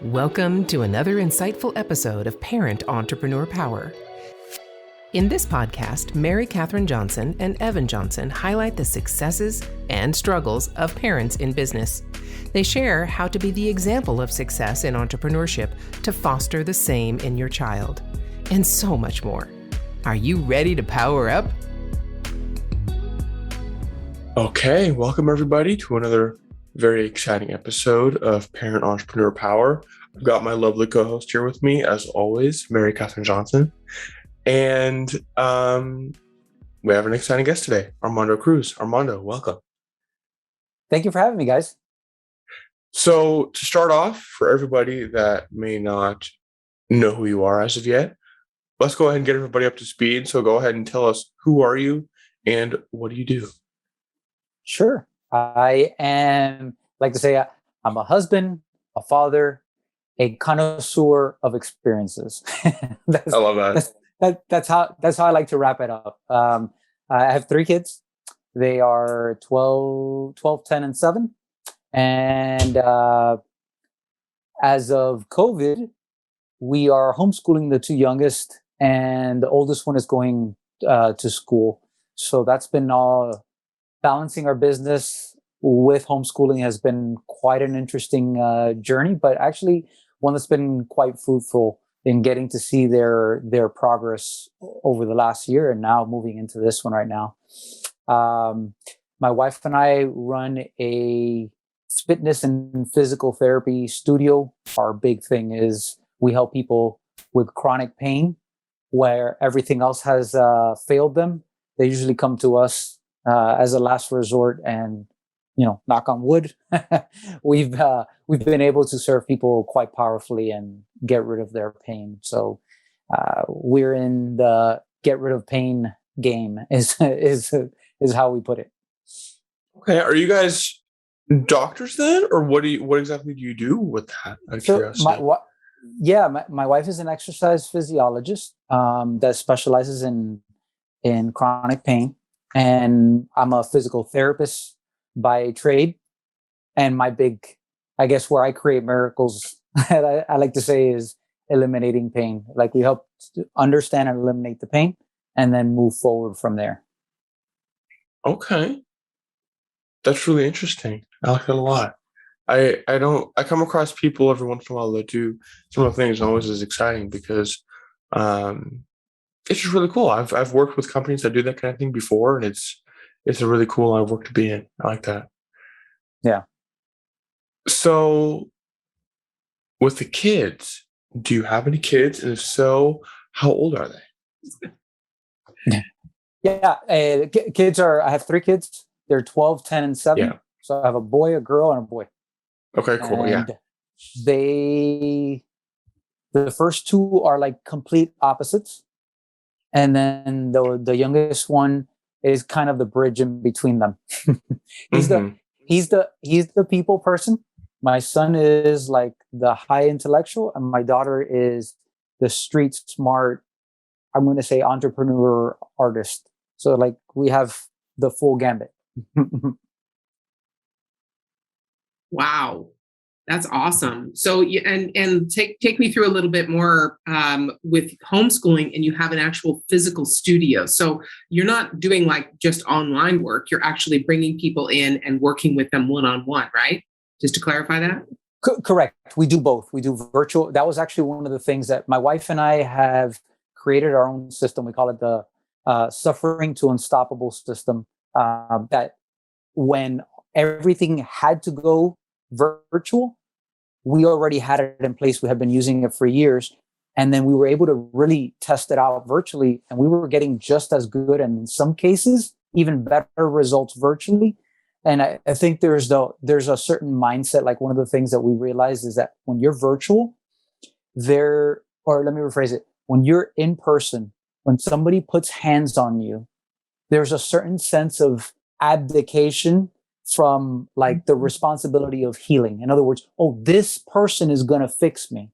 Welcome to another insightful episode of Parent Entrepreneur Power. In this podcast, Mary Catherine Johnson and Evan Johnson highlight the successes and struggles of parents in business. They share how to be the example of success in entrepreneurship to foster the same in your child, and so much more. Are you ready to power up? Okay, welcome everybody to another very exciting episode of Parent Entrepreneur Power. I've got my lovely co-host here with me, as always, Mary Catherine Johnson. And we have an exciting guest today, Armando Cruz. Armando, welcome. Thank you for having me, guys. So to start off, for everybody that may not know who you are as of yet, let's go ahead and get everybody up to speed. So go ahead and tell us, who are you and what do you do? Sure. I am, I'm a husband, a father, a connoisseur of experiences. I love that. That's how I like to wrap it up. I have 3 kids. They are 12, 10, and 7. And as of COVID, we are homeschooling the 2 youngest, and the oldest one is going to school. So that's been all. Balancing our business with homeschooling has been quite an interesting journey, but actually one that's been quite fruitful in getting to see their progress over the last year and now moving into this one right now. My wife and I run a fitness and physical therapy studio. Our big thing is we help people with chronic pain where everything else has failed them. They usually come to us as a last resort, and knock on wood, we've been able to serve people quite powerfully and get rid of their pain. So we're in the get rid of pain game is how we put it. Okay, are you guys doctors then, or what exactly do you do with that? My wife is an exercise physiologist that specializes in chronic pain. And I'm a physical therapist by trade. And my big, where I create miracles, I like to say, is eliminating pain. Like, we help to understand and eliminate the pain and then move forward from there. Okay. That's really interesting. I like that a lot. I come across people every once in a while that do some of the things always as exciting because it's just really cool. I've worked with companies that do that kind of thing before, and it's a really cool line of work to be in. I like that. Yeah. So with the kids, do you have any kids? And if so, how old are they? Yeah. Kids I have 3 kids. They're 12, 10, and 7. Yeah. So I have a boy, a girl, and a boy. Okay, cool. And yeah. The first 2 are like complete opposites. And then the youngest one is kind of the bridge in between them. He's the people person. My son is like the high intellectual, and my daughter is the street smart, I'm going to say, entrepreneur artist. So like we have the full gambit. Wow. That's awesome. So, and take me through a little bit more with homeschooling, and you have an actual physical studio. So you're not doing like just online work. You're actually bringing people in and working with them one-on-one, right? Just to clarify that. Correct. We do both. We do virtual. That was actually one of the things that my wife and I have created our own system. We call it the Suffering to Unstoppable system. That when everything had to go virtual, we already had it in place. We had been using it for years. And then we were able to really test it out virtually. And we were getting just as good, and in some cases, even better results virtually. And I think there's a certain mindset. Like, one of the things that we realized is that when you're virtual, or let me rephrase it, when you're in person, when somebody puts hands on you, there's a certain sense of abdication from like the responsibility of healing. In other words, this person is going to fix me.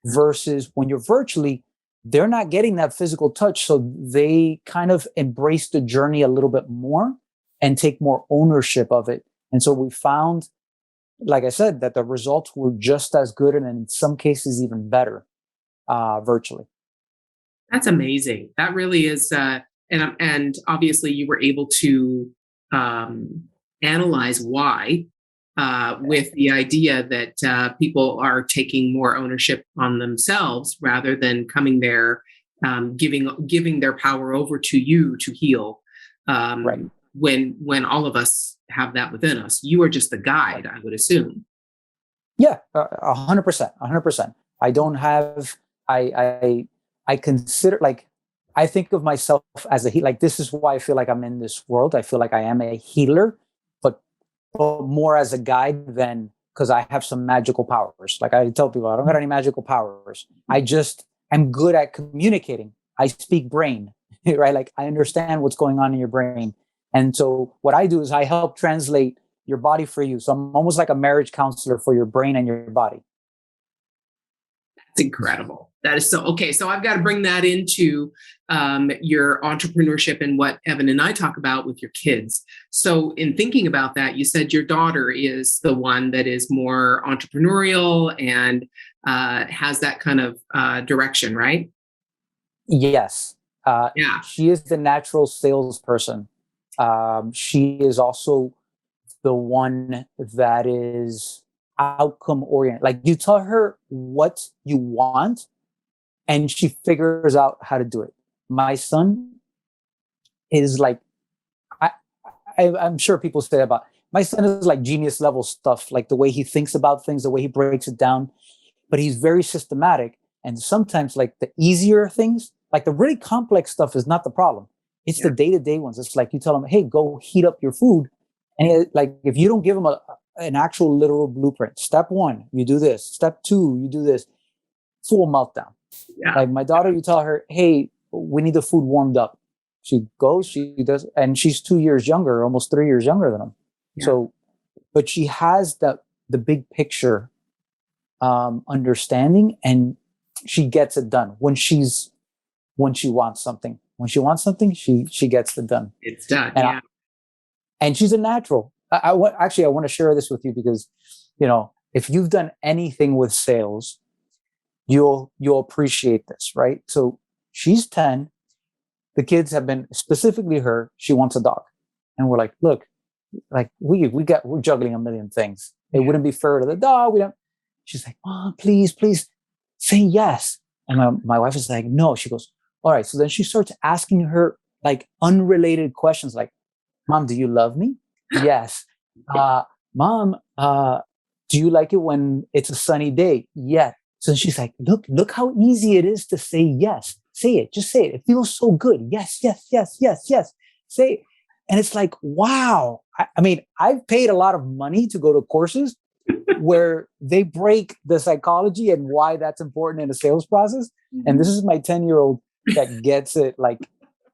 Versus when you're virtually, they're not getting that physical touch. So they kind of embrace the journey a little bit more and take more ownership of it. And so we found like I said, that the results were just as good and in some cases even better virtually. That's amazing. That really is, and obviously you were able to analyze why, with the idea that people are taking more ownership on themselves rather than coming there, giving their power over to you to heal. Right. When all of us have that within us, you are just the guide, I would assume. Yeah, 100%, 100%. I don't have. I consider, like, I think of myself as like, this is why I feel like I'm in this world. I feel like I am a healer, but more as a guide than because I have some magical powers. Like I tell people, I don't got any magical powers. I just am good at communicating. I speak brain, right? Like I understand what's going on in your brain. And so what I do is I help translate your body for you. So I'm almost like a marriage counselor for your brain and your body. That's incredible. That is so okay. So I've got to bring that into your entrepreneurship and what Evan and I talk about with your kids. So in thinking about that, you said your daughter is the one that is more entrepreneurial and has that kind of direction, right? Yes. Yeah. She is the natural salesperson. She is also the one that is outcome oriented. Like you tell her what you want and she figures out how to do it. My son is like, I'm sure people say about my son is like genius level stuff, like the way he thinks about things, the way he breaks it down, but he's very systematic. And sometimes like the easier things, like the really complex stuff is not the problem. It's the day-to-day ones. It's like you tell him, hey, go heat up your food. And like, if you don't give him an actual literal blueprint, step 1, you do this. Step 2, you do this. Full meltdown. Yeah. Like my daughter, you tell her, hey, we need the food warmed up. She goes, she does, and she's 2 years younger, almost 3 years younger than him. Yeah. So, but she has the big picture understanding, and she gets it done when she wants something. When she wants something, she gets it done. It's done. And and she's a natural. I want to share this with you because, you know, if you've done anything with sales, you'll appreciate this, right? So she's 10. The kids have been, specifically her, she wants a dog. And we're like, look, like we're juggling a million things. It wouldn't be fair to the dog. She's like, Mom, please say yes. And my wife is like, no. She goes, all right. So then she starts asking her like unrelated questions like, Mom, do you love me? Yes. Mom, do you like it when it's a sunny day? Yeah. So she's like, look how easy it is to say yes. Say it. Just say it. It feels so good. Yes. Say it. And it's like, wow. I mean, I've paid a lot of money to go to courses where they break the psychology and why that's important in a sales process. And this is my 10-year-old that gets it like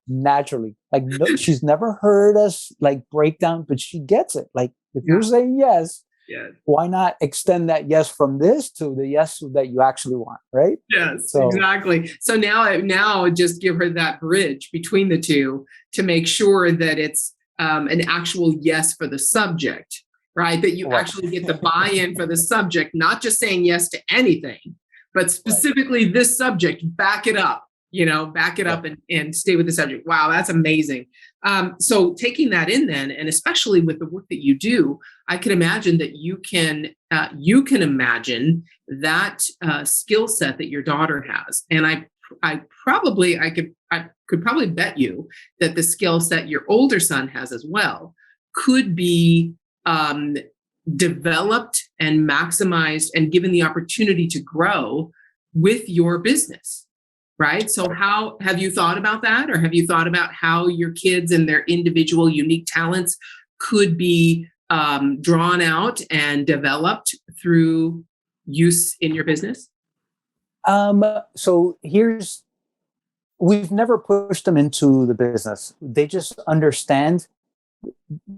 naturally. Like she's never heard us like break down, but she gets it. Like if you're saying yes, why not extend that yes from this to the yes that you actually want, right? Yes, exactly. So now just give her that bridge between the two to make sure that it's an actual yes for the subject, right? That you actually get the buy-in for the subject, not just saying yes to anything, but specifically this subject, back it up. Back it up and stay with the subject. Wow, that's amazing. So taking that in then, and especially with the work that you do, I can imagine that you can imagine that skill set that your daughter has. And I could probably bet you that the skill set your older son has as well could be developed and maximized and given the opportunity to grow with your business. Right. So how have you thought about that? Or have you thought about how your kids and their individual unique talents could be drawn out and developed through use in your business? So we've never pushed them into the business. They just understand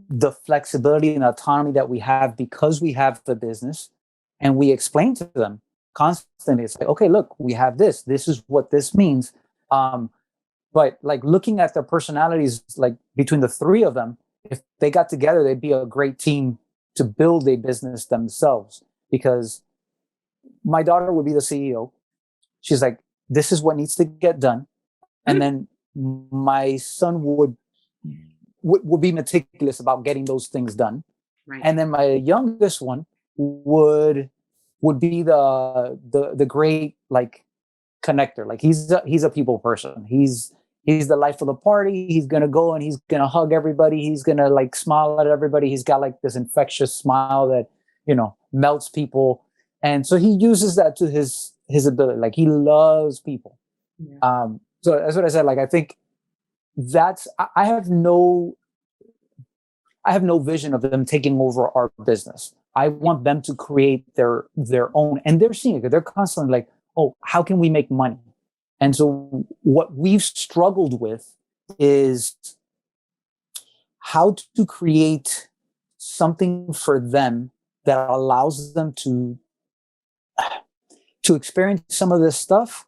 the flexibility and autonomy that we have because we have the business, and we explain to them constantly. It's like, okay, look, we have this. This is what this means. But like looking at their personalities, like between the three of them, if they got together, they'd be a great team to build a business themselves, because my daughter would be the CEO. She's like, this is what needs to get done. And then my son would be meticulous about getting those things done. Right. And then my youngest one would be the great like connector. Like he's a people person. He's the life of the party. He's gonna go and he's gonna hug everybody. He's gonna like smile at everybody. He's got like this infectious smile that, you know, melts people. And so he uses that to his ability. Like he loves people. Yeah. So that's what I said. Like I think I have no vision of them taking over our business. I want them to create their own, and they're seeing it. They're constantly like, oh, how can we make money? And so what we've struggled with is how to create something for them that allows them to experience some of this stuff,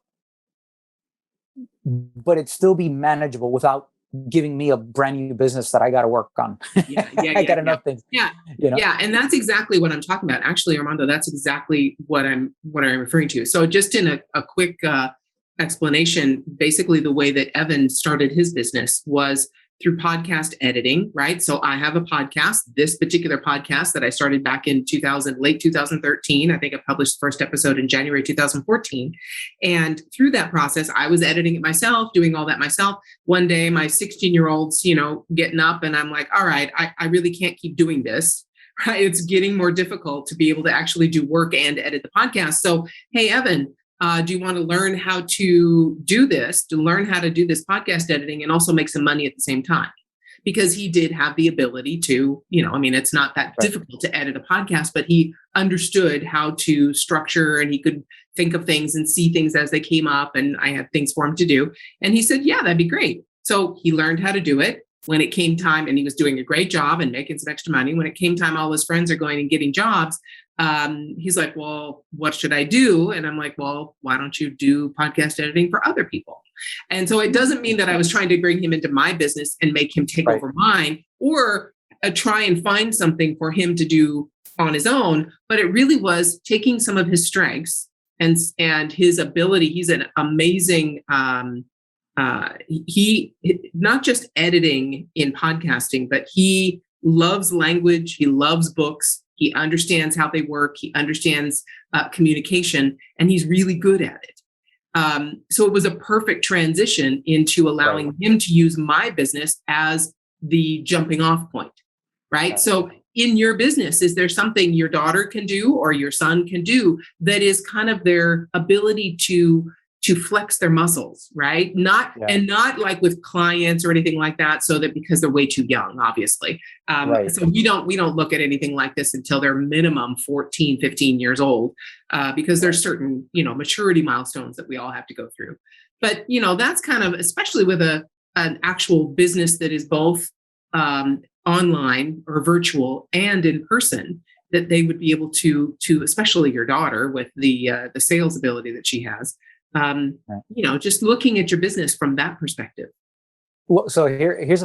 but it still be manageable without giving me a brand new business that I got to work on. I got enough things. Yeah. You know? Yeah. And that's exactly what I'm talking about. Actually, Armando, that's exactly what I'm referring to. So just in a quick explanation, basically the way that Evan started his business was through podcast editing, right? So I have a podcast, this particular podcast that I started back in late 2013. I think I published the first episode in January 2014. And through that process, I was editing it myself, doing all that myself. One day, my 16-year-old's, you know, getting up and I'm like, all right, I really can't keep doing this, right? It's getting more difficult to be able to actually do work and edit the podcast. So, hey, Evan, do you want to learn how to do this, podcast editing and also make some money at the same time? Because he did have the ability to, you know, I mean, it's not that difficult to edit a podcast, but he understood how to structure and he could think of things and see things as they came up. And I had things for him to do. And he said, yeah, that'd be great. So he learned how to do it. When it came time, and he was doing a great job and making some extra money. When it came time, all his friends are going and getting jobs. He's like, well, what should I do? And I'm like, well, why don't you do podcast editing for other people? And so it doesn't mean that I was trying to bring him into my business and make him take over mine or try and find something for him to do on his own. But it really was taking some of his strengths and his ability. He's an amazing, he not just editing in podcasting, but he loves language. He loves books. He understands how they work. He understands communication, and he's really good at it. So it was a perfect transition into allowing him to use my business as the jumping off point, right? So in your business, is there something your daughter can do or your son can do that is kind of their ability to flex their muscles, right? And not like with clients or anything like that, so that because they're way too young, obviously. So we don't look at anything like this until they're minimum 14, 15 years old, because there's certain, you know, maturity milestones that we all have to go through. But, you know, that's kind of, especially with an actual business that is both online or virtual and in person, that they would be able to especially your daughter with the sales ability that she has, you know, just looking at your business from that perspective. Well, so here's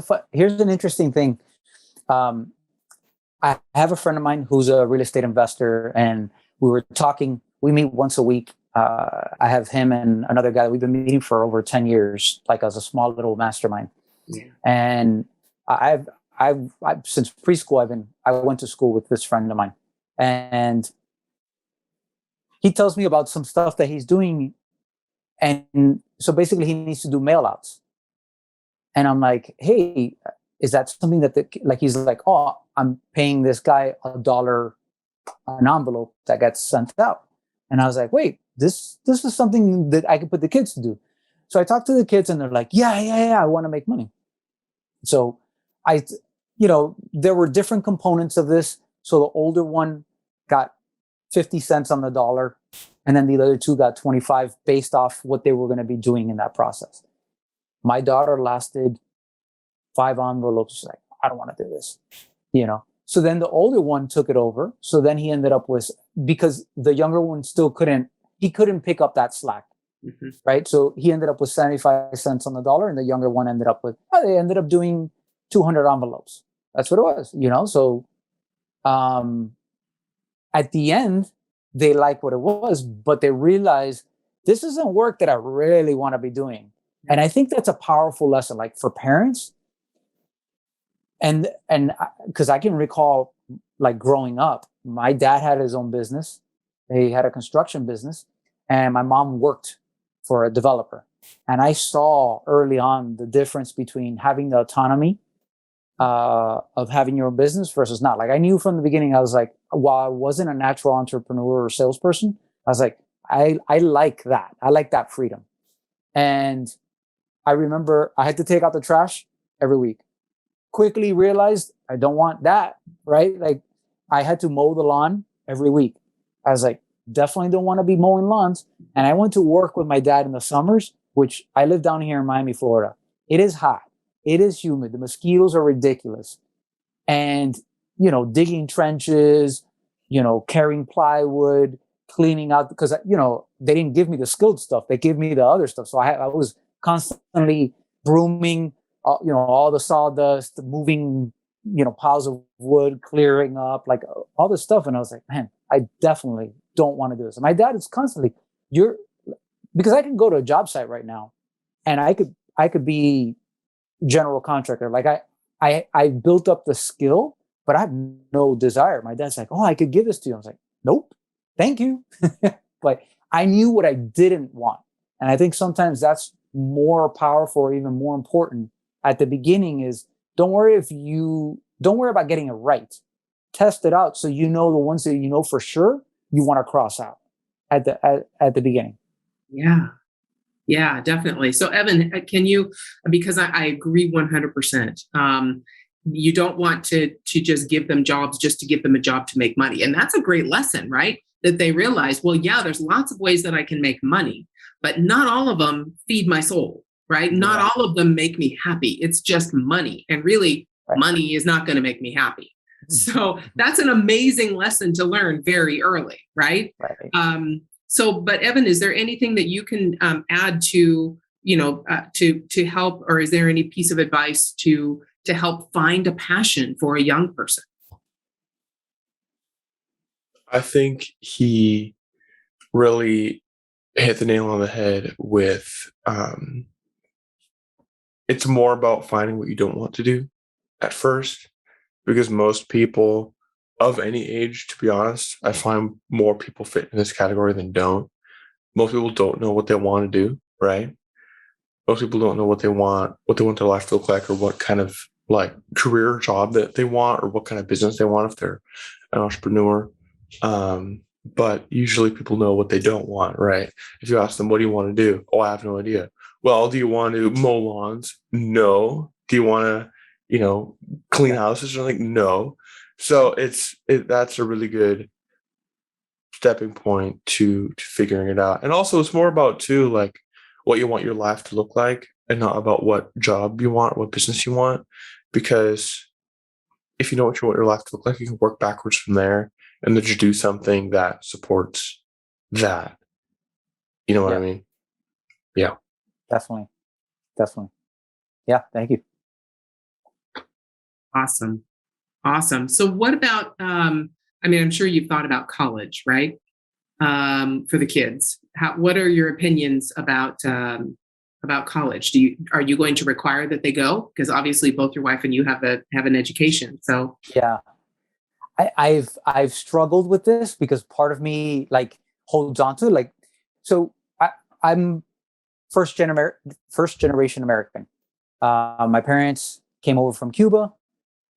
an interesting thing. I have a friend of mine who's a real estate investor, and we were talking. We meet once a week. I have him and another guy that we've been meeting for over 10 years, like as a small little mastermind. Yeah. And I've since preschool, I went to school with this friend of mine, and he tells me about some stuff that he's doing. And so basically he needs to do mail outs. And I'm like, hey, is that something that he's like, oh, I'm paying this guy $1 an envelope that gets sent out. And I was like, wait, this is something that I could put the kids to do. So I talked to the kids and they're like, yeah, I want to make money. So there were different components of this. So the older one got 50 cents on the dollar. And then the other two got 25 based off what they were going to be doing in that process. My daughter lasted 5 envelopes. She's like, I don't want to do this, you know? So then the older one took it over. So then he ended up with, because the younger one still couldn't pick up that slack, right? So he ended up with 75 cents on the dollar, and the younger one ended up with, they ended up doing 200 envelopes. That's what it was, you know? So um, at the end, they like what it was, but they realize this isn't work that I really want to be doing. And I think that's a powerful lesson, like for parents. And because I can recall, like growing up, my dad had his own business. He had a construction business, and my mom worked for a developer. And I saw early on the difference between having the autonomy of having your own business versus not. Like I knew from the beginning, I was like, while I wasn't a natural entrepreneur or salesperson, I was like, I like that. I like that freedom. And I remember I had to take out the trash every week. Quickly realized I don't want that, right? Like I had to mow the lawn every week. I was like, definitely don't want to be mowing lawns. And I went to work with my dad in the summers, which I live down here in Miami, Florida. It is hot. It is humid. The mosquitoes are ridiculous. And, digging trenches, carrying plywood, cleaning out, because, they didn't give me the skilled stuff. They gave me the other stuff. So I was constantly brooming, all the sawdust, moving, piles of wood, clearing up, like all this stuff. And I was like, man, I definitely don't want to do this. And my dad is constantly, because I can go to a job site right now and I could be general contractor. Like I built up the skill, but I have no desire. My dad's like, oh, I could give this to you. I was like, nope, thank you. But I knew what I didn't want. And I think sometimes that's more powerful or even more important at the beginning is don't worry about getting it right. Test it out so the ones that for sure you want to cross out at the beginning. Yeah, definitely. So Evan, can you, because I agree 100%. You don't want to just give them jobs just to give them a job to make money. And that's a great lesson, right? That they realize, well, yeah, there's lots of ways that I can make money, but not all of them feed my soul, right? Not all of them make me happy. It's just money. And really, money is not going to make me happy. So that's an amazing lesson to learn very early, right? But Evan, is there anything that you can add to help, or is there any piece of advice to help find a passion for a young person? I think he really hit the nail on the head with it's more about finding what you don't want to do at first, because most people of any age, to be honest, I find more people fit in this category than don't. Most people don't know what they want to do, right? Most people don't know what they want their life to look like, or what kind of like career job that they want, or what kind of business they want if they're an entrepreneur. But usually people know what they don't want, right? If you ask them, what do you want to do? Oh, I have no idea. Well, do you want to mow lawns? No. Do you want to, clean houses? Or like, no. So that's a really good stepping point to figuring it out. And also it's more about too, like what you want your life to look like, and not about what job you want, what business you want. Because if you know what you want your life to look like, you can work backwards from there and then just do something that supports that. You know what I mean? Yeah. Definitely. Yeah. Thank you. Awesome. So what about, I'm sure you've thought about college, right? For the kids. What are your opinions about college? Are you going to require that they go? Because obviously both your wife and you have an education. So yeah, I've struggled with this because part of me like holds on to like, so I'm first generation American. My parents came over from Cuba,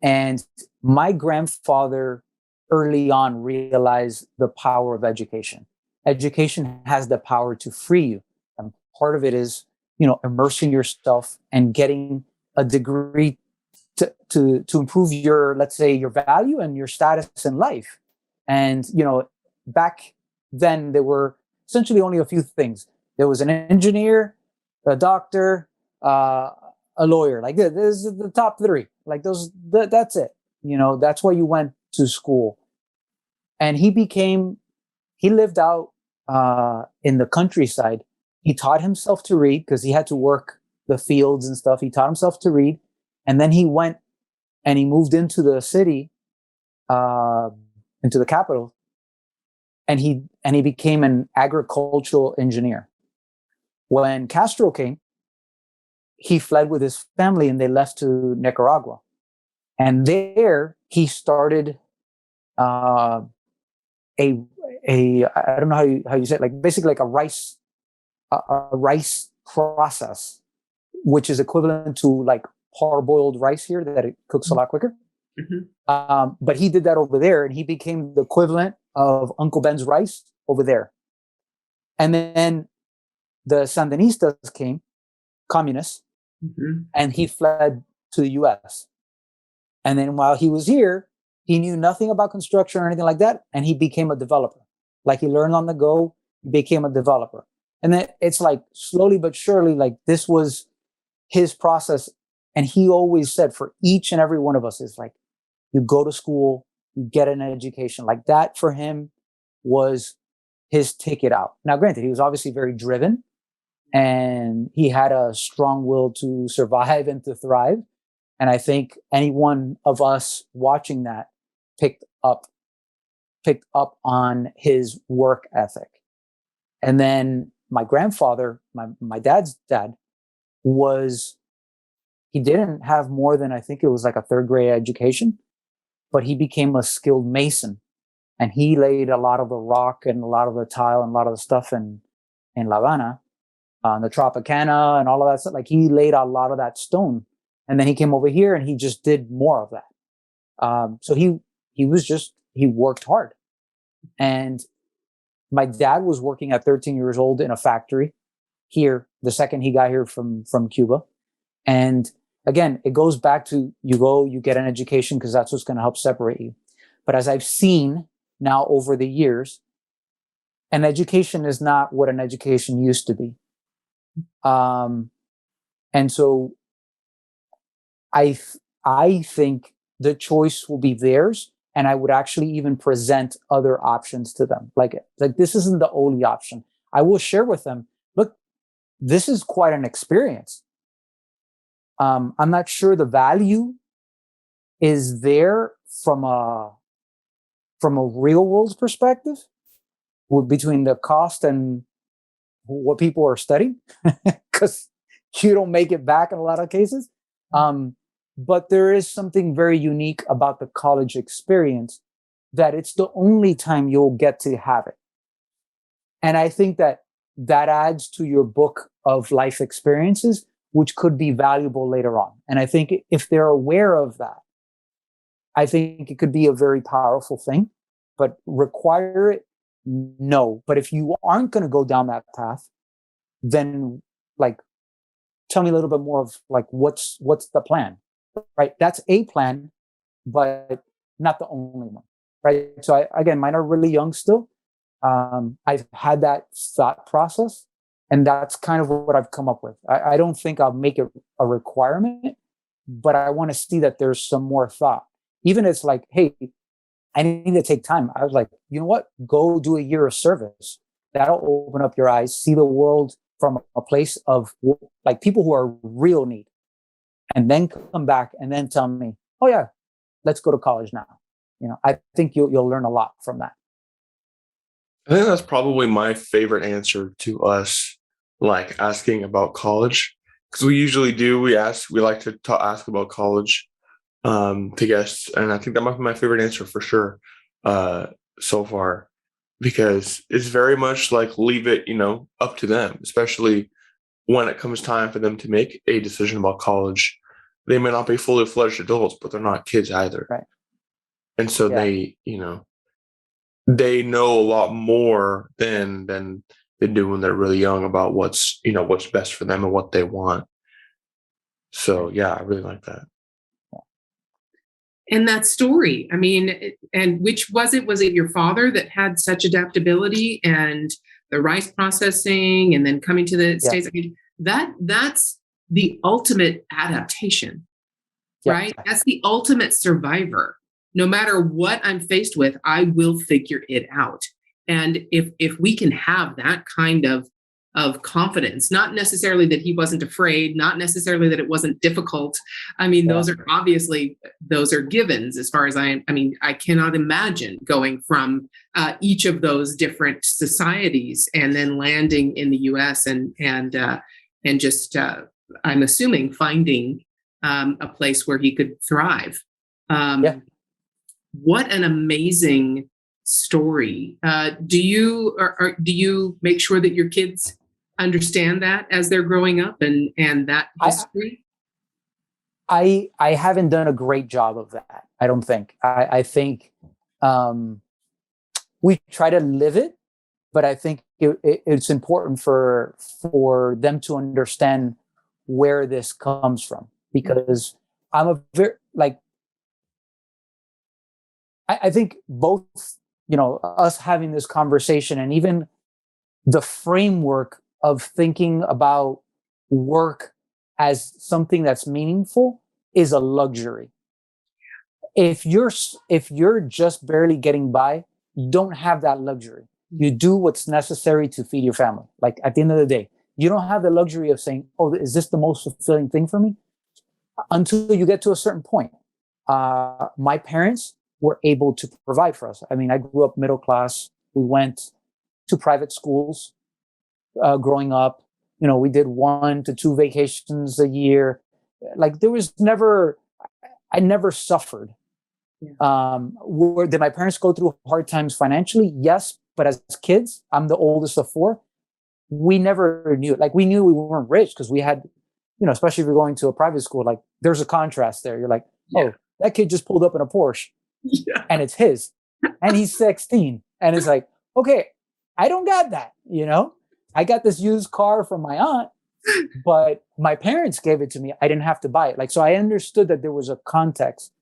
and my grandfather early on realized the power of education. Education has the power to free you. And part of it is, immersing yourself and getting a degree to improve your, let's say, your value and your status in life. And, back then there were essentially only a few things. There was an engineer, a doctor, a lawyer. Like this is the top three. Like that's it. That's why you went to school. And he lived out in the countryside. He taught himself to read because he had to work the fields and stuff. He taught himself to read. And then he went and he moved into the city into the capital, and he became an agricultural engineer. When Castro came, he fled with his family and they left to Nicaragua. And there he started a I don't know how you say it, like basically like a rice process, which is equivalent to like parboiled rice here, that it cooks a lot quicker. Mm-hmm. But he did that over there, and he became the equivalent of Uncle Ben's rice over there. And then the Sandinistas came, communists, mm-hmm. and he fled to the US. And then while he was here, he knew nothing about construction or anything like that, and he became a developer. Like, he learned on the go, he became a developer. And then it's like slowly but surely, like, this was his process. And he always said, for each and every one of us, is like, you go to school, you get an education. Like, that for him was his ticket out. Now, granted, he was obviously very driven, and he had a strong will to survive and to thrive. And I think any one of us watching that picked up on his work ethic. And then my grandfather, my dad's dad, he didn't have more than, I think it was like a third grade education, but he became a skilled mason. And he laid a lot of the rock and a lot of the tile and a lot of the stuff in La Habana, the Tropicana and all of that stuff. Like, he laid a lot of that stone. And then he came over here and he just did more of that. So he worked hard. And my dad was working at 13 years old in a factory here the second he got here from Cuba. And again, it goes back to, you get an education because that's what's going to help separate you. But as I've seen now over the years, an education is not what an education used to be. And so I think the choice will be theirs. And I would actually even present other options to them. Like this isn't the only option. I will share with them, look, this is quite an experience. I'm not sure the value is there from a real world perspective, between the cost and what people are studying, because you don't make it back in a lot of cases. But there is something very unique about the college experience, that it's the only time you'll get to have it. And I think that adds to your book of life experiences, which could be valuable later on. And I think if they're aware of that, I think it could be a very powerful thing. But require it? No. But if you aren't going to go down that path, then like, tell me a little bit more of like, what's the plan? Right? That's a plan, but not the only one. Right? So mine are really young still. I've had that thought process, and that's kind of what I've come up with. I don't think I'll make it a requirement, but I want to see that there's some more thought. Even it's like, hey, I need to take time. I was like, you know what? Go do a year of service. That'll open up your eyes, see the world from a place of like people who are real need. And then come back and then tell me, oh yeah, let's go to college now. I think you'll learn a lot from that. I think that's probably my favorite answer to us, like asking about college, because we usually do. We like to ask about college to guests, and I think that might be my favorite answer for sure so far, because it's very much like leave it, up to them, especially when it comes time for them to make a decision about college. They may not be fully fledged adults, but they're not kids either. Right. And so they know a lot more than they do when they're really young about what's best for them and what they want. So yeah, I really like that. And that story, I mean, and which was it? Was it your father that had such adaptability and the rice processing and then coming to the States? I mean, that's the ultimate adaptation, right? That's the ultimate survivor. No matter what I'm faced with, I will figure it out. And if we can have that kind of of confidence, not necessarily that he wasn't afraid, not necessarily that it wasn't difficult. I mean, those are obviously, those are givens as far as I mean, I cannot imagine going from each of those different societies and then landing in the US and just, I'm assuming finding a place where he could thrive. What an amazing story. Do you make sure that your kids understand that as they're growing up and that history? I haven't done a great job of that. I don't think. I think we try to live it, but I think it's important for them to understand where this comes from, because I'm a very I think both, us having this conversation and even the framework of thinking about work as something that's meaningful is a luxury. If you're just barely getting by, you don't have that luxury. You do what's necessary to feed your family. Like at the end of the day, you don't have the luxury of saying, "Oh, is this the most fulfilling thing for me?" Until you get to a certain point. My parents were able to provide for us. I mean, I grew up middle class. We went to private schools growing up. We did 1 to 2 vacations a year. Like I never suffered. Did my parents go through hard times financially? Yes. But as kids, I'm the oldest of 4. We never knew. Like we knew we weren't rich because we had, especially if you're going to a private school, like there's a contrast there. You're like, oh, that kid just pulled up in a Porsche and it's his and he's 16. And it's like, okay, I don't got that. I got this used car from my aunt, but my parents gave it to me. I didn't have to buy it. So I understood that there was a context.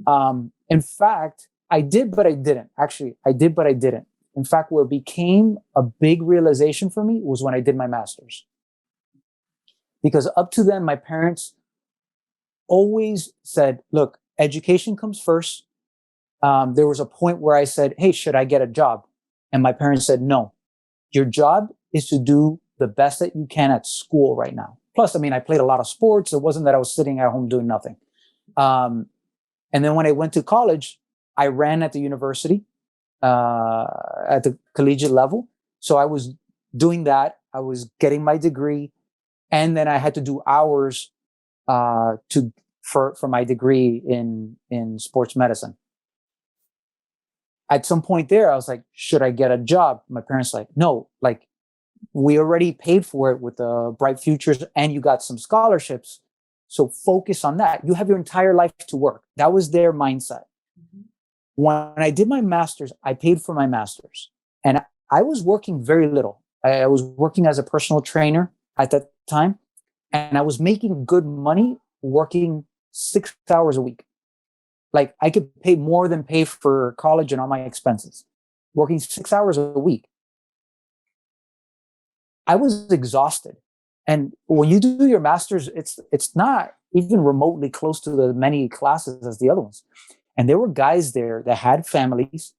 In fact, I did, but I didn't. Actually, I did, but I didn't. In fact, where it became a big realization for me was when I did my master's. Because up to then, my parents always said, look, education comes first. There was a point where I said, hey, should I get a job? And my parents said, no, your job is to do the best that you can at school right now. Plus, I played a lot of sports. It wasn't that I was sitting at home doing nothing. And then when I went to college, I ran at the university, at the collegiate level. So I was doing that. I was getting my degree. And then I had to do hours for my degree in sports medicine. At some point there, I was like, should I get a job? My parents like, no, we already paid for it with the Bright Futures and you got some scholarships. So focus on that. You have your entire life to work. That was their mindset. Mm-hmm. When I did my master's, I paid for my master's and I was working very little. I was working as a personal trainer at that time and I was making good money working 6 hours a week. I could pay more than pay for college and all my expenses, working 6 hours a week. I was exhausted. And when you do your master's, it's not even remotely close to the many classes as the other ones. And there were guys there that had families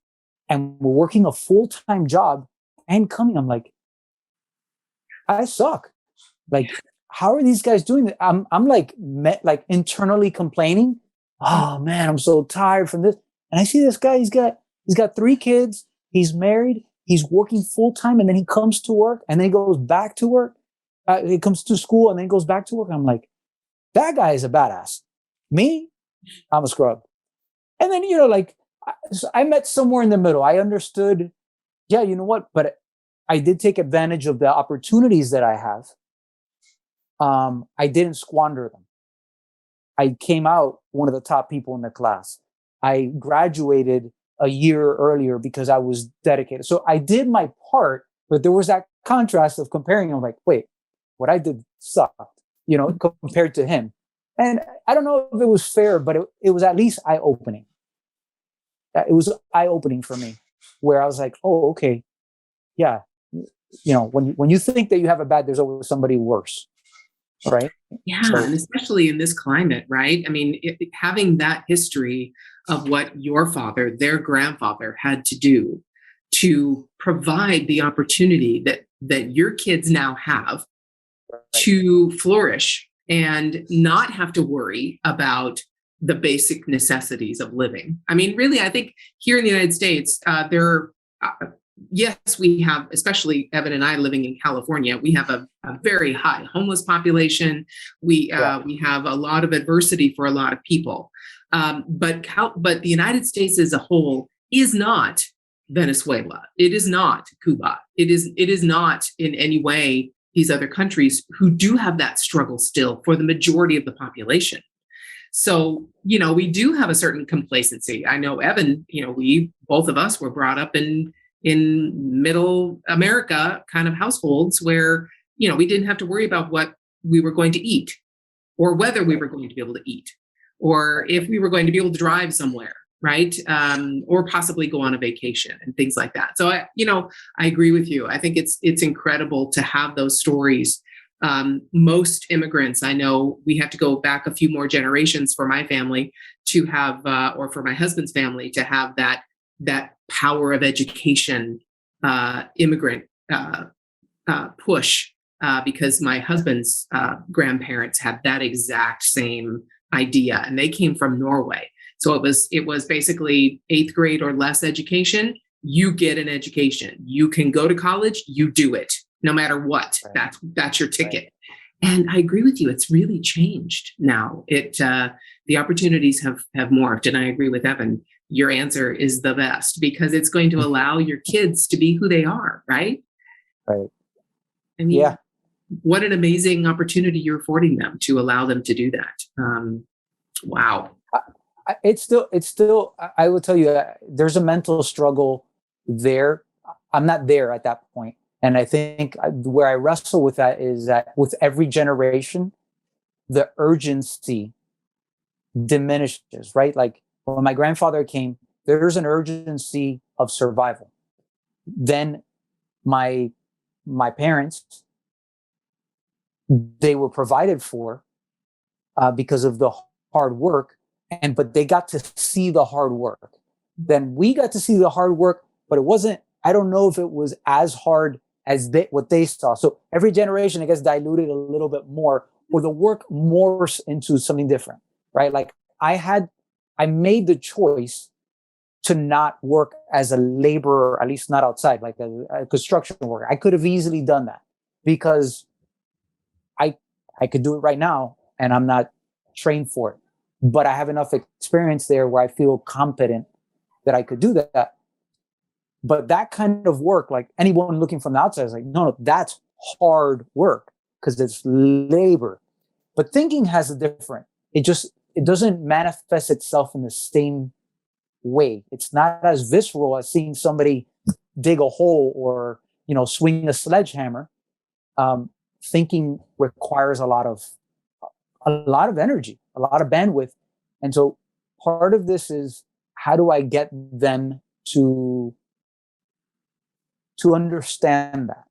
and were working a full-time job and coming. I'm like, I suck. How are these guys doing that? I'm internally complaining. Oh man, I'm so tired from this. And I see this guy, he's got 3 kids, he's married, he's working full-time, and then he comes to work and then he goes back to work. He comes to school and then goes back to work. I'm like, that guy is a badass. Me, I'm a scrub. And then, I met somewhere in the middle. I understood, yeah, you know what? But I did take advantage of the opportunities that I have. I didn't squander them. I came out one of the top people in the class. I graduated a year earlier because I was dedicated. So I did my part, but there was that contrast of comparing. I'm like, wait, what I did sucked, compared to him. And I don't know if it was fair, but it was at least eye-opening. It was eye-opening for me, where I was like, oh, okay. Yeah. When you think that you have it bad, there's always somebody worse. Right. Yeah. So, and especially in this climate, right? Having that history of what your father, their grandfather had to do to provide the opportunity that your kids now have to flourish and not have to worry about the basic necessities of living. I mean, really, I think here in the United States, yes, we have, especially Evan and I living in California, we have a very high homeless population. We have a lot of adversity for a lot of people. But the United States as a whole is not Venezuela. It is not Cuba. It is not in any way these other countries who do have that struggle still for the majority of the population. So, we do have a certain complacency. I know, Evan, both of us were brought up in middle America kind of households where, we didn't have to worry about what we were going to eat or whether we were going to be able to eat or if we were going to be able to drive somewhere, right? Or possibly go on a vacation and things like that. So, I agree with you. I think it's incredible to have those stories. Most immigrants, I know we have to go back a few more generations for my family to have, or for my husband's family to have that power of education, immigrant push, because my husband's grandparents had that exact same idea, and they came from Norway. So it was basically 8th grade or less education. You get an education. You can go to college. You do it. No matter what, right. That's your ticket. Right. And I agree with you. It's really changed now. The opportunities have morphed. And I agree with Evan. Your answer is the best because it's going to allow your kids to be who they are, right? Right. I mean, what an amazing opportunity you're affording them to allow them to do that. Wow. It's still, I will tell you, there's a mental struggle there. I'm not there at that point. And I think where I wrestle with that is that with every generation, the urgency diminishes, right? Like when my grandfather came, there's an urgency of survival. Then my parents, they were provided for because of the hard work, but they got to see the hard work. Then we got to see the hard work, but it wasn't, I don't know if it was as hard as what they saw. So every generation, I guess, diluted a little bit more, or the work morphs into something different, right? Like I made the choice to not work as a laborer, at least not outside, like a construction worker. I could have easily done that because I could do it right now and I'm not trained for it. But I have enough experience there where I feel competent that I could do that. But that kind of work, like anyone looking from the outside is like, no, that's hard work because it's labor. But thinking has a different, it doesn't manifest itself in the same way. It's not as visceral as seeing somebody dig a hole or, swing a sledgehammer. Thinking requires a lot of energy, a lot of bandwidth. And so part of this is, how do I get them to understand that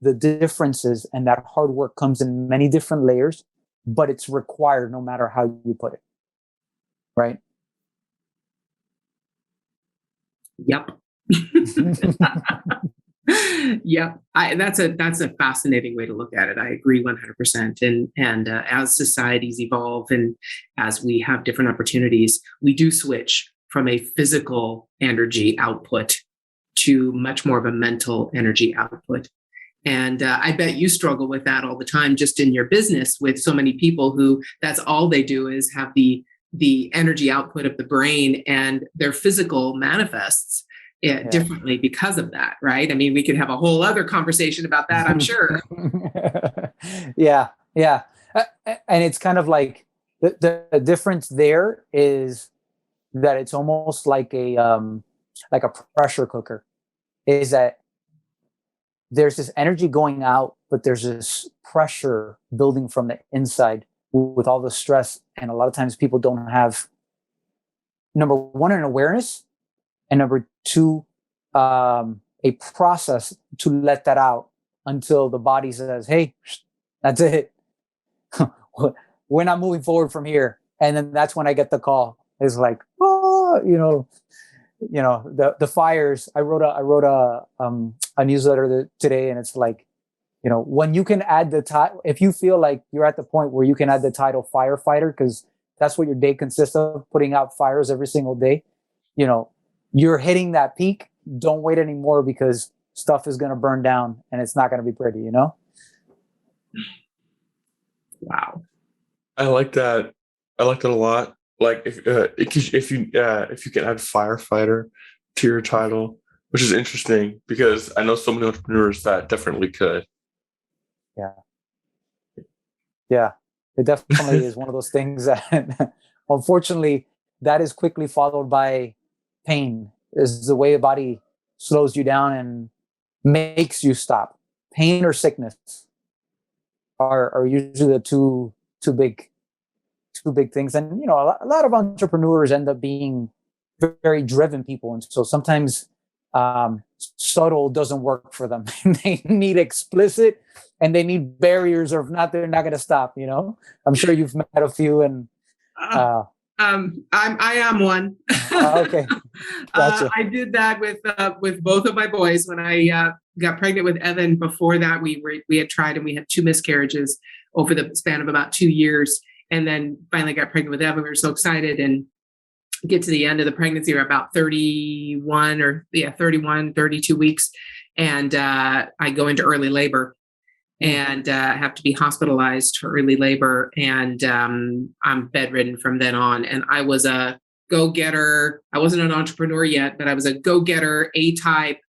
the differences and that hard work comes in many different layers, but it's required no matter how you put it. Right? Yep. Yep. That's a fascinating way to look at it. I agree 100%. And as societies evolve and as we have different opportunities, we do switch from a physical energy output to much more of a mental energy output. And I bet you struggle with that all the time, just in your business with so many people who that's all they do is have the energy output of the brain, and their physical manifests differently because of that, right? I mean, we could have a whole other conversation about that, I'm sure. Yeah. And it's kind of like the difference there is that it's almost like a pressure cooker, is that there's this energy going out, but there's this pressure building from the inside with all the stress. And a lot of times people don't have, number one, an awareness, and number two, a process to let that out until the body says, hey, that's it. We're not moving forward from here. And then that's when I get the call. It's like, the fires. I wrote a newsletter today, and it's like, when you can add the title, if you feel like you're at the point where you can add the title firefighter, because that's what your day consists of, putting out fires every single day, you're hitting that peak. Don't wait anymore, because stuff is going to burn down and it's not going to be pretty, Wow. I like that. I like that a lot. Like if you can add firefighter to your title, which is interesting because I know so many entrepreneurs that definitely could. Yeah, it definitely is one of those things that unfortunately that is quickly followed by pain. Is the way the body slows you down and makes you stop. Pain or sickness are usually the two big things. And a lot of entrepreneurs end up being very driven people, and so sometimes subtle doesn't work for them. They need explicit, and they need barriers, or if not, they're not going to stop. I'm sure you've met a few, and I am one. Okay, gotcha. I did that with both of my boys when I got pregnant with Evan. Before that, we had tried, and we had 2 miscarriages over the span of about 2 years, and then finally got pregnant with Evan. We were so excited, and get to the end of the pregnancy, we're about 32 weeks, and I go into early labor, and have to be hospitalized for early labor, and I'm bedridden from then on. And I was a go-getter. I wasn't an entrepreneur yet, but I was a go-getter, A-type,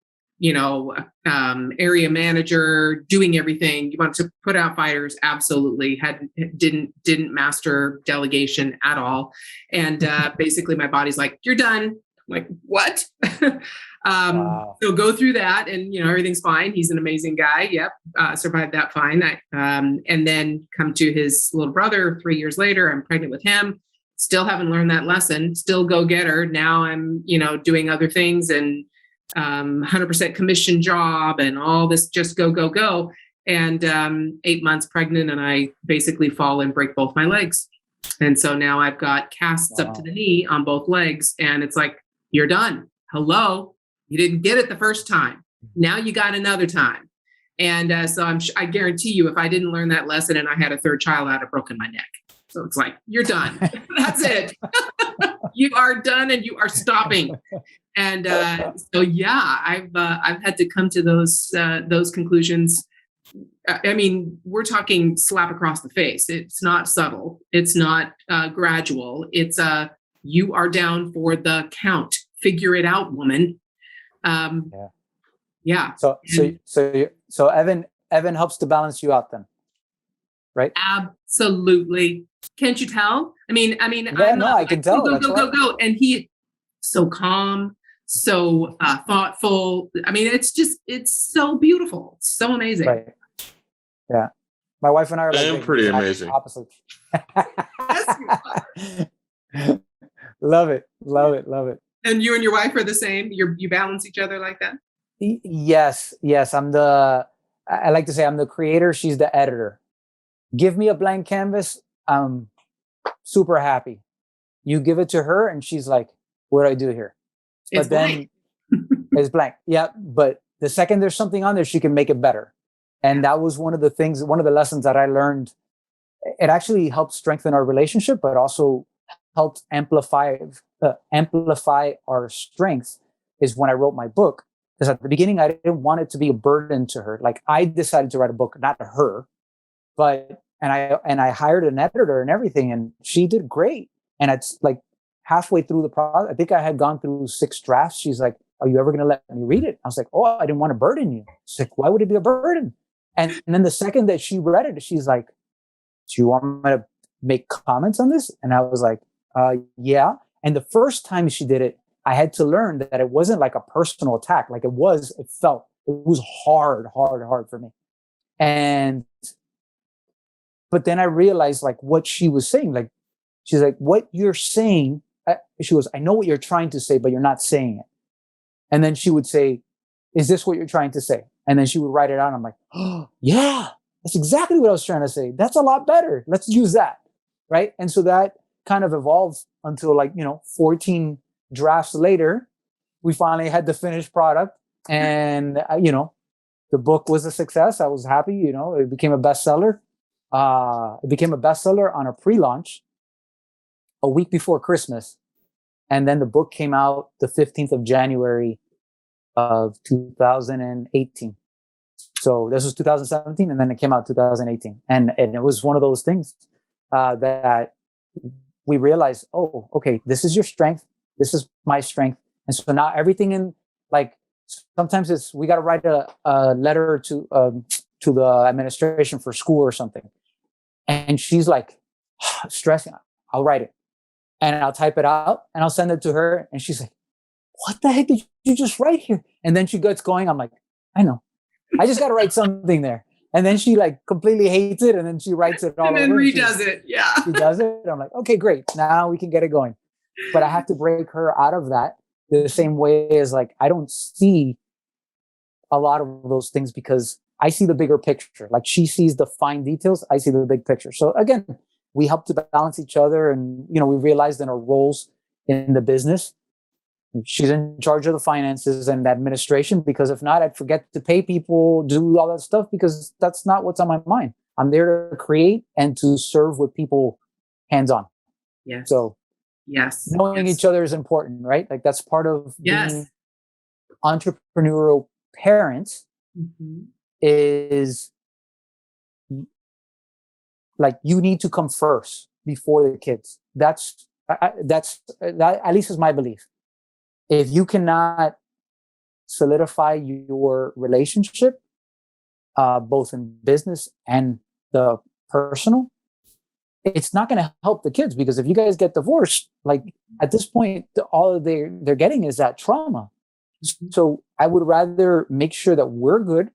area manager, doing everything. You wanted to put out fires, absolutely. Didn't master delegation at all. And basically my body's like, you're done. I'm like, what? Wow. So go through that, and everything's fine. He's an amazing guy. Yep. Survived that fine. And then come to his little brother 3 years later. I'm pregnant with him. Still haven't learned that lesson. Still go-getter. Now I'm, doing other things, and 100% commission job, and all this, just go. And 8 months pregnant, and I basically fall and break both my legs. And so now I've got casts up to the knee on both legs, and it's like, you're done. Hello. You didn't get it the first time. Now you got another time. And so I guarantee you, if I didn't learn that lesson and I had a third child, I'd have broken my neck. So it's like, you're done. That's it. You are done, and you are stopping. And so, yeah, I've had to come to those conclusions. I mean, we're talking slap across the face. It's not subtle. It's not gradual. It's you are down for the count. Figure it out, woman. Yeah. So Evan helps to balance you out then, right? Absolutely. Can't you tell? I mean, I can tell. Go. And he so calm, so thoughtful. I mean, it's so beautiful. It's so amazing. Right. Yeah. My wife and I are like pretty amazing. Opposite. Love it. And you and your wife are the same? You balance each other like that? Yes. I like to say I'm the creator. She's the editor. Give me a blank canvas. I'm super happy. You give it to her, and she's like, what do I do here? It's blank. It's blank. Yeah. But the second there's something on there, she can make it better. And that was one of the lessons that I learned. It actually helped strengthen our relationship, but also helped amplify our strengths, is when I wrote my book. Because at the beginning, I didn't want it to be a burden to her. Like, I decided to write a book, not to her, and I hired an editor and everything, and she did great. And it's like halfway through the process, I think I had gone through 6 drafts. She's like, are you ever going to let me read it? I was like, oh, I didn't want to burden you. She's like, why would it be a burden? And then the second that she read it, she's like, do you want me to make comments on this? And I was like, yeah. And the first time she did it, I had to learn that it wasn't like a personal attack. Like it was hard for me. But then I realized like what she was saying, like, she's like, what you're saying, she goes, I know what you're trying to say, but you're not saying it. And then she would say, is this what you're trying to say? And then she would write it out. And I'm like, oh, yeah, that's exactly what I was trying to say. That's a lot better. Let's use that. Right. And so that kind of evolved until 14 drafts later, we finally had the finished product, and the book was a success. I was happy. It became a bestseller. It became a bestseller on a pre-launch a week before Christmas, and then the book came out the 15th of January of 2018. So this was 2017, and then it came out 2018, and it was one of those things that we realized, oh, okay, this is your strength, this is my strength, and so now everything in, like, sometimes we got to write a letter to the administration for school or something, and she's like stressing. I'll write it, and I'll type it out, and I'll send it to her, and she's like, "What the heck did you just write here?" And then she gets going. I'm like, "I know, I just got to write something there." And then she like completely hates it, and then she writes it all and then over. redoes it. Yeah, she does it. I'm like, okay, great. Now we can get it going. But I have to break her out of that the same way as, like, I don't see a lot of those things because I see the bigger picture. Like, she sees the fine details, I see the big picture. So again, we help to balance each other, and we realized in our roles in the business. She's in charge of the finances and administration, because if not, I'd forget to pay people, do all that stuff, because that's not what's on my mind. I'm there to create and to serve with people hands-on. Yes. So yes, knowing each other is important, right? Like, that's part of being entrepreneurial parents. Is like, you need to come first before the kids. That at least is my belief. If you cannot solidify your relationship, both in business and the personal, it's not going to help the kids, because if you guys get divorced, like, at this point, all they're getting is that trauma. So I would rather make sure that we're good,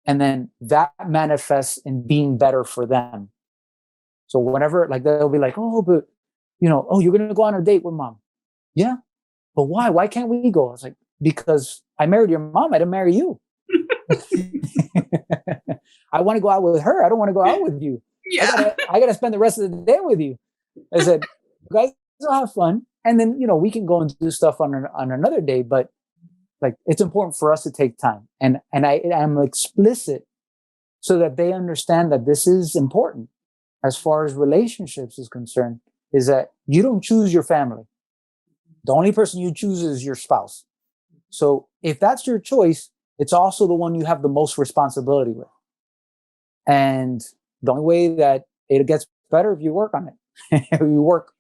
and then that manifests in being better for them. So whenever, like, they'll be like, "Oh, but oh, you're going to go on a date with mom." Yeah. But why? Why can't we go? I was like, because I married your mom. I didn't marry you. I want to go out with her. I don't want to go out with you. Yeah. I gotta spend the rest of the day with you. I said, "You guys will have fun, and then we can go and do stuff on another day." But, like, it's important for us to take time, and I'm explicit so that they understand that this is important as far as relationships is concerned. Is that you don't choose your family. The only person you choose is your spouse. So if that's your choice, it's also the one you have the most responsibility with. And the only way that it gets better if you work on it. You work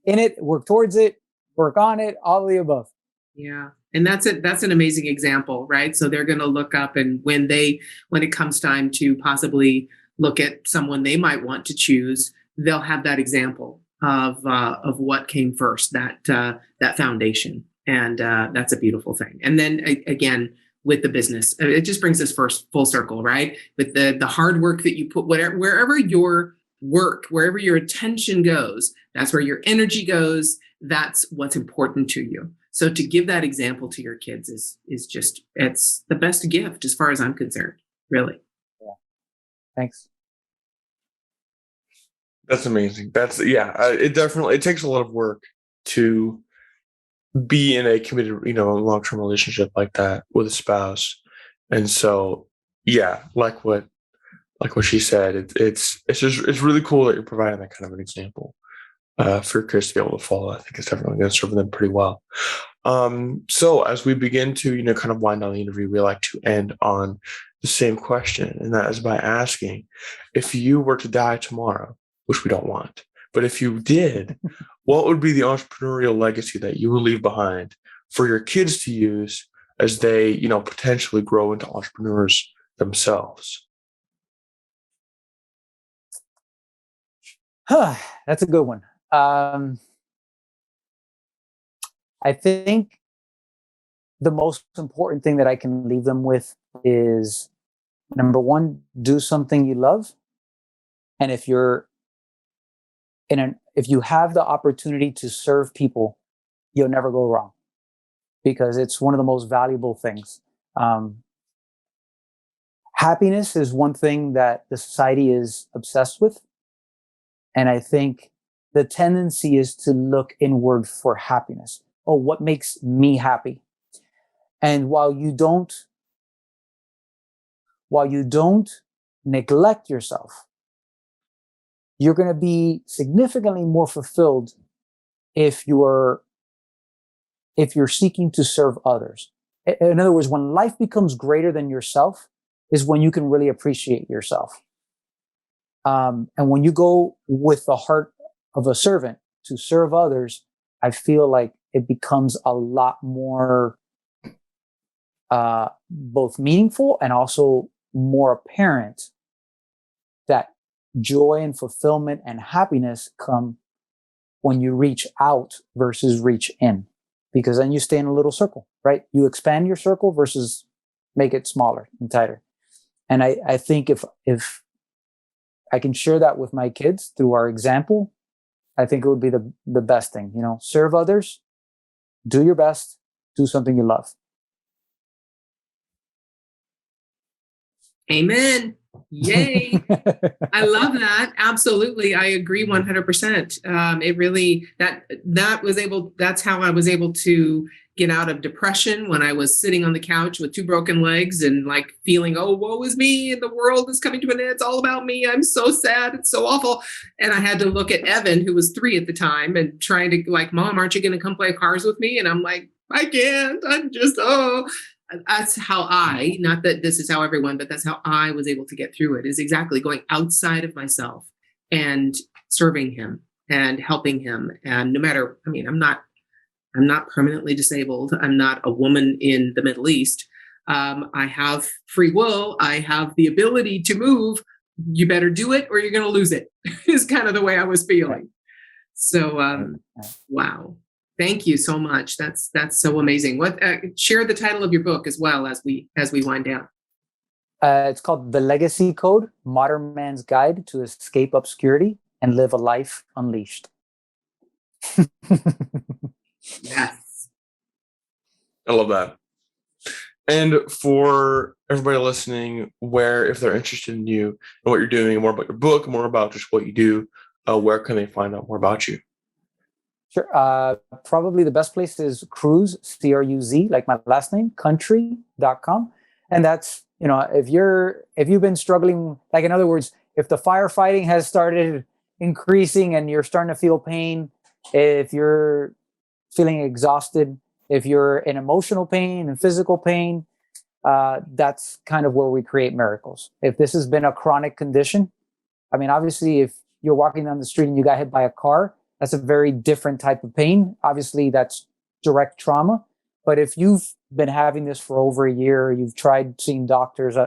in it, work towards it, work on it, all of the above. Yeah. And that's it. That's an amazing example, right? So they're going to look up, and when it comes time to possibly look at someone they might want to choose, they'll have that example of what came first, that foundation. And that's a beautiful thing. And then again, with the business, it just brings us first full circle, right? With the hard work that you put, wherever your work, wherever your attention goes, that's where your energy goes. That's what's important to you. So to give that example to your kids is just, it's the best gift as far as I'm concerned, really. Yeah. Thanks. That's amazing. It takes a lot of work to be in a committed, long-term relationship like that with a spouse. And so, like what she said, it's really cool that you're providing that kind of an example for your kids to be able to follow. I think it's definitely going to serve them pretty well. So as we begin to, kind of wind down the interview, we like to end on the same question, and that is by asking, if you were to die tomorrow, which we don't want, but if you did, what would be the entrepreneurial legacy that you would leave behind for your kids to use as they, potentially grow into entrepreneurs themselves? That's a good one. I think the most important thing that I can leave them with is, number one, do something you love. And if you have the opportunity to serve people, you'll never go wrong, because it's one of the most valuable things. Happiness is one thing that the society is obsessed with. And I think the tendency is to look inward for happiness. Oh, what makes me happy? And while you don't neglect yourself, you're going to be significantly more fulfilled if you're seeking to serve others. In other words, when life becomes greater than yourself is when you can really appreciate yourself. And when you go with the heart of a servant to serve others, I feel like it becomes a lot more both meaningful and also more apparent that joy and fulfillment and happiness come when you reach out versus reach in, because then you stay in a little circle, right? You expand your circle versus make it smaller and tighter. And I think if I can share that with my kids through our example, I think it would be the best thing, serve others, do your best, do something you love. Amen. Yay. I love that. Absolutely. I agree 100%. It really, that's how I was able to get out of depression when I was sitting on the couch with 2 broken legs and like feeling, oh, woe is me and the world is coming to an end. It's all about me. I'm so sad. It's so awful. And I had to look at Evan, who was 3 at the time, and trying to like, Mom, aren't you going to come play cars with me? And I'm like, I can't. I'm just, that's how not that this is how everyone, but that's how I was able to get through it, is exactly going outside of myself and serving him and helping him. And no matter, I'm not permanently disabled. I'm not a woman in the Middle East. I have free will. I have the ability to move. You better do it or you're going to lose it is kind of the way I was feeling. So, wow. Thank you so much. That's so amazing. Share the title of your book as well as we wind down. It's called The Legacy Code: Modern Man's Guide to Escape Obscurity and Live a Life Unleashed. Yes. I love that. And for everybody listening, if they're interested in you and what you're doing, more about your book, more about just what you do, where can they find out more about you? Sure. Probably the best place is Cruz, CRUZ, like my last name, country.com. And that's, if you've been struggling, like in other words, if the firefighting has started increasing and you're starting to feel pain, if you're feeling exhausted, if you're in emotional pain and physical pain, that's kind of where we create miracles. If this has been a chronic condition, obviously if you're walking down the street and you got hit by a car, that's a very different type of pain. Obviously, that's direct trauma. But if you've been having this for over a year, you've tried seeing doctors,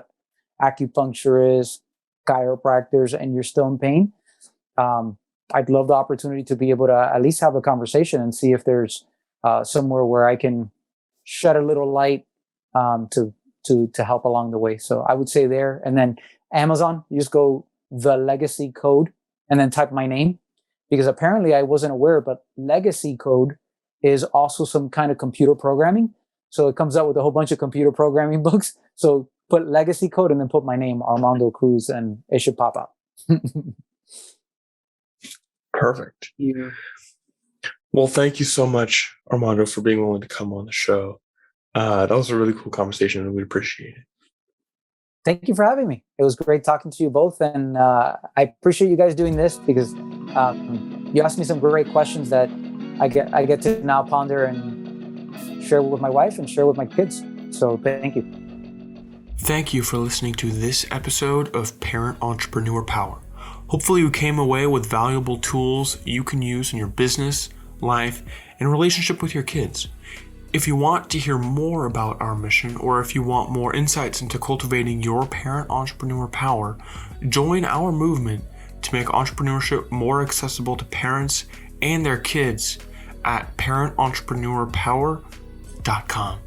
acupuncturists, chiropractors, and you're still in pain, I'd love the opportunity to be able to at least have a conversation and see if there's somewhere where I can shed a little light to help along the way. So I would say there. And then Amazon, you just go The Legacy Code and then type my name. Because apparently I wasn't aware, but Legacy Code is also some kind of computer programming. So it comes out with a whole bunch of computer programming books. So put Legacy Code and then put my name, Armando Cruz, and it should pop up. Perfect. Yeah. Well, thank you so much, Armando, for being willing to come on the show. That was a really cool conversation and we appreciate it. Thank you for having me. It was great talking to you both. And I appreciate you guys doing this because you asked me some great questions that I get to now ponder and share with my wife and share with my kids. So thank you. Thank you for listening to this episode of Parent Entrepreneur Power. Hopefully you came away with valuable tools you can use in your business, life, and relationship with your kids. If you want to hear more about our mission, or if you want more insights into cultivating your parent entrepreneur power, join our movement to make entrepreneurship more accessible to parents and their kids at parentrepreneur.power.com.